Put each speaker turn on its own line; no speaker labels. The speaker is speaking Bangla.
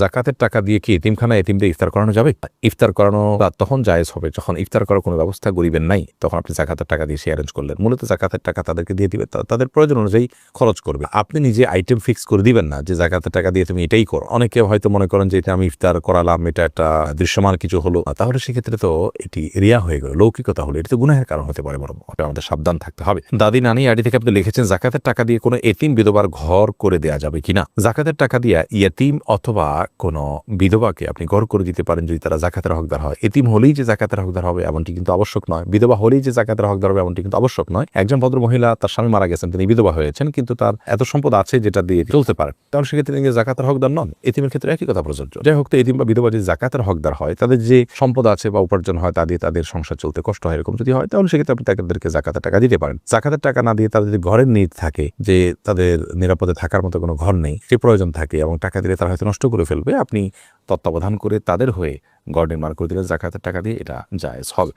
জাকাতের টাকা দিয়ে কি এতিমখানায় এতিমদের ইফতার করানো যাবে? ইফতার করানো তখন জায়েজ হবে যখন ইফতার করার কোনো ব্যবস্থা গরিবের নাই, তখন আপনি জাকাতের টাকা দিয়ে সে অ্যারেঞ্জ করলেন। মূলত জাকাতের টাকা তাদেরকে দিয়ে দিবে, তাদের প্রয়োজন অনুযায়ী খরচ করবে। আপনি নিজে আইটেম ফিক্স করে দিবেন না যে জাকাতের টাকা দিয়ে তুমি এটাই করো। অনেকে হয়তো মনে করেন যে এটা আমি ইফতার করালাম, এটা একটা দৃশ্যমান কিছু হলো, তাহলে সেক্ষেত্রে তো এটি রিয়া হয়ে গেল, লৌকিকতা হলো, এটা তো গুনাহের কারণ হতে পারে। বরং আমাদের সাবধান থাকতে হবে। দাদি নানি আইডি থেকে আপনি লিখেছেন জাকাতের টাকা দিয়ে কোনো এতিম বিধবার ঘর করে দেওয়া যাবে কিনা। জাকাতের টাকা দিয়ে ইয়েতিম অথবা কোনো বিধবাকে আপনি ঘর করে দিতে পারেন যদি তারা জাকাতের হকদার হয়। এতিম হলেই যে জাকাতের হকদার হবে এমনটি কিন্তু আবশ্যক নয়, বিধবা হলেই যে জাকাতের হকদার হবে এমনটি কিন্তু আবশ্যক নয়। একজন ভদ্র মহিলা, তার স্বামী মারা গেছেন, তিনি বিধবা হয়েছেন, কিন্তু তার এত সম্পদ আছে যেটা দিয়ে চলতে পারে, তাহলে সেক্ষেত্রে তিনি জাকাতের হকদার নন। এতিমের ক্ষেত্রে একই কথা প্রযোজ্য। যাই হোক, তো এতিম বা বিধবা যদি জাকাতের হকদার হয়, তাদের যে সম্পদ আছে বা উপার্জন হয় তা দিয়ে তাদের সংসার চলতে কষ্ট হয়, এরকম যদি হয় তাহলে সেক্ষেত্রে আপনি তাদেরকে জাকাতের টাকা দিতে পারেন। জাকাতের টাকা না দিয়ে তাদের যদি ঘরের নিড থাকে, যে তাদের নিরাপদে থাকার মতো কোনো ঘর নেই, সে প্রয়োজন থাকে এবং টাকা দিলে তারা হয়তো নষ্ট করে ফেলবে, আপনি তত্ত্বাবধান করে তাদের হয়ে ঘর নির্মাণ করে দিলে জাকাতের টাকা দিয়ে এটা জায়েজ হবে।